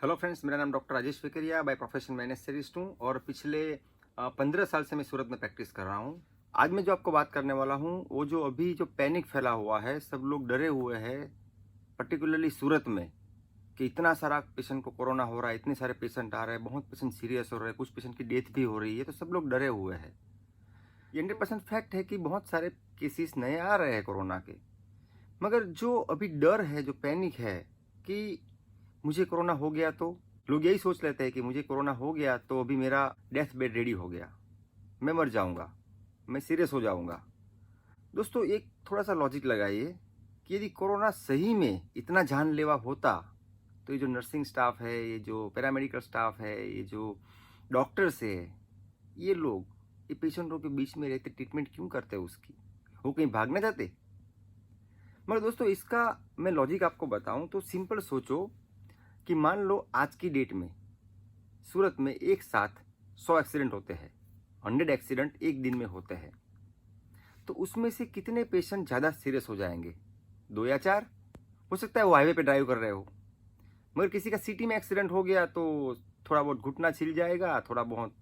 Hello friends, मेरा नाम doctor Rajesh Vekariya, by profession मैं एनेस्थेसिस्ट हूँ और पिछले 15 साल से मैं सूरत में प्रैक्टिस कर रहा हूँ। आज मैं जो आपको बात करने वाला हूँ वो जो अभी जो पैनिक फैला हुआ है, सब लोग डरे हुए हैं, पर्टिकुलरली सूरत में, कि इतना सारा पेशेंट को कोरोना हो रहा है, इतने सारे पेशेंट आ रहे हैं, बहुत पेशेंट सीरियस हो रहे हैं, कुछ पेशेंट की डेथ भी हो रही है, तो सब लोग डरे हुए हैं। ये 100% फैक्ट है कि बहुत सारे केसेस नए आ रहे हैं कोरोना के। मगर जो अभी डर है, जो पैनिक है कि मुझे कोरोना हो गया, तो लोग यही सोच लेते हैं कि मुझे कोरोना हो गया तो अभी मेरा डेथ बेड रेडी हो गया, मैं मर जाऊंगा, मैं सीरियस हो जाऊंगा। दोस्तों, एक थोड़ा सा लॉजिक लगाइए कि यदि कोरोना सही में इतना जानलेवा होता तो ये जो नर्सिंग स्टाफ है, ये जो पैरामेडिकल स्टाफ है, ये जो डॉक्टर्स है, ये लोग ये पेशेंटों के बीच में रहते ट्रीटमेंट क्यों करते उसकी? वो कहीं भागने जाते? मगर दोस्तों, इसका मैं लॉजिक आपको बताऊं तो सिंपल सोचो कि मान लो आज की डेट में सूरत में एक साथ 100 एक्सीडेंट होते हैं, 100 एक्सीडेंट एक दिन में होते हैं, तो उसमें से कितने पेशेंट ज़्यादा सीरियस हो जाएंगे? 2 या 4? हो सकता है वो हाईवे पे ड्राइव कर रहे हो, मगर किसी का सिटी में एक्सीडेंट हो गया तो थोड़ा बहुत घुटना छिल जाएगा, थोड़ा बहुत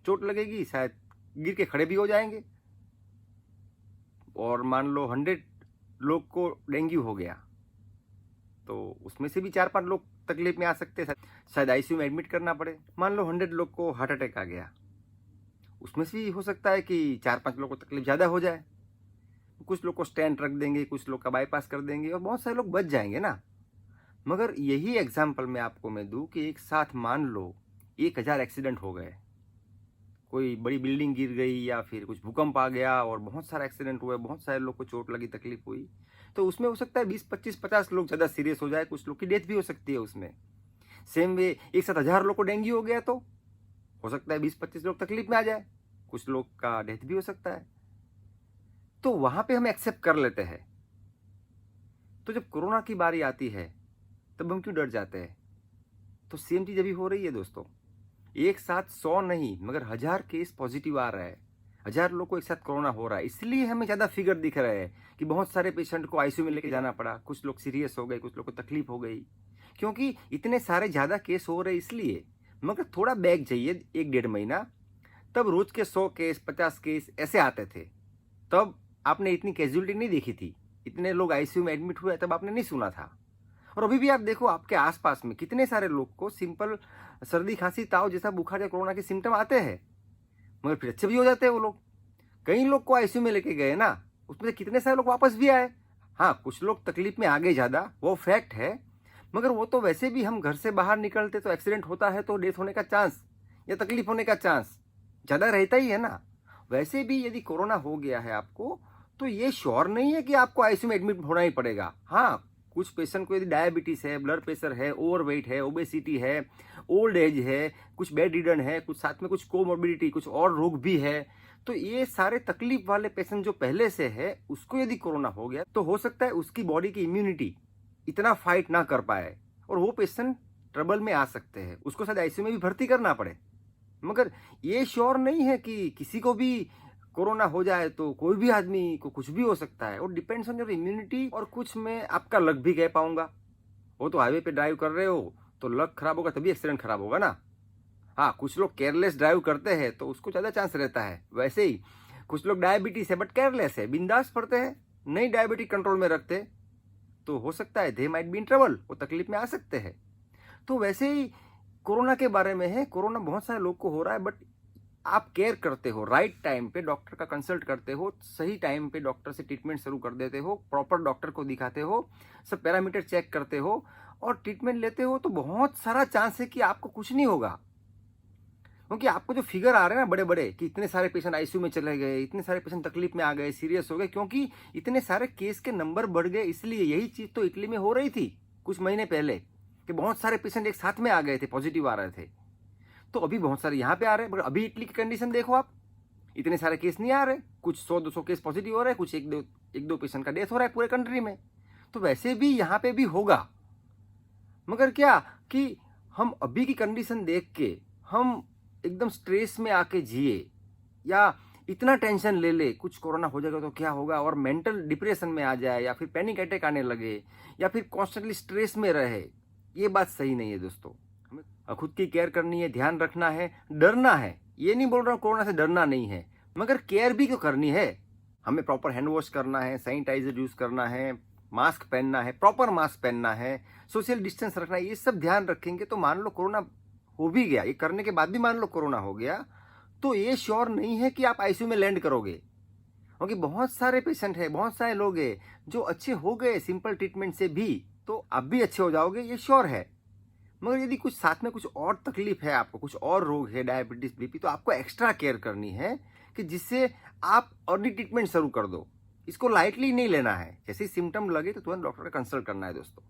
चोट लगेगी, शायद गिर के खड़े भी हो जाएंगे। और मान लो 100 लोग को डेंगू हो गया तो उसमें से भी 4-5 लोग तकलीफ में आ सकते हैं, शायद आईसीयू में एडमिट करना पड़े। मान लो 100 लोग को हार्ट अटैक आ गया, उसमें से भी हो सकता है कि 4-5 लोग को तकलीफ ज़्यादा हो जाए। कुछ लोग को स्टेंट रख देंगे, कुछ लोग का बाईपास कर देंगे और बहुत सारे लोग बच जाएंगे ना। मगर यही एग्जाम्पल मैं आपको दूं कि एक साथ मान लो 1000 एक्सीडेंट हो गए, कोई बड़ी बिल्डिंग गिर गई या फिर कुछ भूकंप आ गया और बहुत सारे एक्सीडेंट हुए, बहुत सारे लोग को चोट लगी, तकलीफ हुई, तो उसमें हो सकता है 20-25-50 लोग ज़्यादा सीरियस हो जाए, कुछ लोग की डेथ भी हो सकती है उसमें। सेम वे एक साथ 1000 लोग को डेंगू हो गया तो हो सकता है 20-25 लोग तकलीफ में आ जाए, कुछ लोग का डेथ भी हो सकता है। तो वहां पे हम एक्सेप्ट कर लेते हैं। तो जब कोरोना की बारी आती है तब हम क्यों डर जाते हैं? तो सेम चीज अभी हो रही है दोस्तों। एक साथ 100 नहीं मगर 1000 केस पॉजिटिव आ रहा है, 1000 लोग को एक साथ कोरोना हो रहा है, इसलिए हमें ज्यादा फिगर दिख रहे हैं कि बहुत सारे पेशेंट को आईसीयू में लेके जाना पड़ा, कुछ लोग सीरियस हो गए, कुछ लोग को तकलीफ हो गई, क्योंकि इतने सारे ज्यादा केस हो रहे इसलिए। मगर थोड़ा बैक जाइए 1-1.5 महीना, तब रोज के 100 केस 50 केस ऐसे आते थे, तब आपने इतनी कैजुअलिटी नहीं देखी थी, इतने लोग आईसीयू में एडमिट हुए तब आपने नहीं सुना था। और अभी भी आप देखो आपके आसपास में कितने सारे लोग को सिंपल सर्दी खांसी ताव जैसा बुखार या कोरोना के सिम्टम आते हैं, मगर फिर अच्छे भी हो जाते हैं वो लोग। कई लोग को आईसीयू में लेके गए ना, उसमें से कितने सारे लोग वापस भी आए। हाँ, कुछ लोग तकलीफ में आ गए ज्यादा, वो फैक्ट है, मगर वो तो वैसे भी हम घर से बाहर निकलते तो एक्सीडेंट होता है तो डेथ होने का चांस या तकलीफ होने का चांस ज्यादा रहता ही है ना। वैसे भी यदि कोरोना हो गया है आपको तो ये श्योर नहीं है कि आपको आईसीयू में एडमिट होना ही पड़ेगा। हाँ, कुछ पेशेंट को यदि डायबिटीज है, ब्लड प्रेशर है, ओवरवेट है, ओबेसिटी है, ओल्ड एज है, कुछ बेड रिडन है, कुछ साथ में कुछ कोमोर्बिडिटी, कुछ और रोग भी है, तो ये सारे तकलीफ वाले पेशेंट जो पहले से है उसको यदि कोरोना हो गया तो हो सकता है उसकी बॉडी की इम्यूनिटी इतना फाइट ना कर पाए और वो पेशेंट ट्रबल में आ सकते हैं, उसको शायद आईसीयू में भी भर्ती करना पड़े। मगर ये श्योर नहीं है कि किसी को भी कोरोना हो जाए तो कोई भी आदमी को कुछ भी हो सकता है, और डिपेंड्स ऑन योर इम्यूनिटी। और कुछ में आपका लक भी कह पाऊंगा, वो तो हाईवे पे ड्राइव कर रहे हो तो लक खराब होगा तभी एक्सीडेंट खराब होगा ना। हाँ, कुछ लोग केयरलेस ड्राइव करते हैं तो उसको ज़्यादा चांस रहता है। वैसे ही कुछ लोग डायबिटीज है बट केयरलेस है, बिंदास पड़ते हैं, नहीं डायबिटीज कंट्रोल में रखते, तो हो सकता है they might be in trouble, वो तकलीफ में आ सकते हैं। तो वैसे ही कोरोना के बारे में है, कोरोना बहुत सारे लोग को हो रहा है, बट आप केयर करते हो, राइट टाइम पे डॉक्टर का कंसल्ट करते हो, सही टाइम पे डॉक्टर से ट्रीटमेंट शुरू कर देते हो, प्रॉपर डॉक्टर को दिखाते हो, सब पैरामीटर चेक करते हो और ट्रीटमेंट लेते हो, तो बहुत सारा चांस है कि आपको कुछ नहीं होगा। क्योंकि आपको जो फिगर आ रहे हैं ना बड़े बड़े कि इतने सारे पेशेंट आईसीयू में चले गए, इतने सारे पेशेंट तकलीफ में आ गए, सीरियस हो गए, क्योंकि इतने सारे केस के नंबर बढ़ गए। इसलिए यही चीज तो इटली में हो रही थी कुछ महीने पहले कि बहुत सारे पेशेंट एक साथ में आ गए थे, पॉजिटिव आ रहे थे। तो अभी बहुत सारे यहाँ पे आ रहे हैं, मगर अभी इटली की कंडीशन देखो आप, इतने सारे केस नहीं आ रहे, कुछ 100-200 केस पॉजिटिव हो रहे हैं, कुछ एक दो पेशेंट का डेथ हो रहा है पूरे कंट्री में। तो वैसे भी यहाँ पे भी होगा, मगर क्या कि हम अभी की कंडीशन देख के हम एकदम स्ट्रेस में आके जिए या इतना टेंशन ले ले कुछ कोरोना हो जाएगा तो क्या होगा, और मेंटल डिप्रेशन में आ जाए या फिर पैनिक अटैक आने लगे या फिर कॉन्स्टेंटली स्ट्रेस में रहे ये बात सही नहीं है दोस्तों। हमें खुद की केयर करनी है, ध्यान रखना है, डरना है। ये नहीं बोल रहा हूँ कोरोना से डरना नहीं है, मगर केयर भी क्यों करनी है। हमें प्रॉपर हैंड वॉश करना है, सैनिटाइजर यूज करना है, मास्क पहनना है, प्रॉपर मास्क पहनना है, सोशल डिस्टेंस रखना है। ये सब ध्यान रखेंगे तो मान लो कोरोना हो भी गया, ये करने के बाद भी मान लो कोरोना हो गया, तो ये श्योर नहीं है कि आप आईसीयू में लैंड करोगे। क्योंकि बहुत सारे पेशेंट है, बहुत सारे लोग हैं जो अच्छे हो गए सिंपल ट्रीटमेंट से भी, तो आप भी अच्छे हो जाओगे, ये श्योर है। मगर यदि कुछ साथ में कुछ और तकलीफ है, आपको कुछ और रोग है, डायबिटीज, बीपी, तो आपको एक्स्ट्रा केयर करनी है कि जिससे आप अर्ली ट्रीटमेंट शुरू कर दो। इसको लाइटली नहीं लेना है, जैसे सिम्टम लगे तो तुरंत डॉक्टर का कंसल्ट करना है दोस्तों।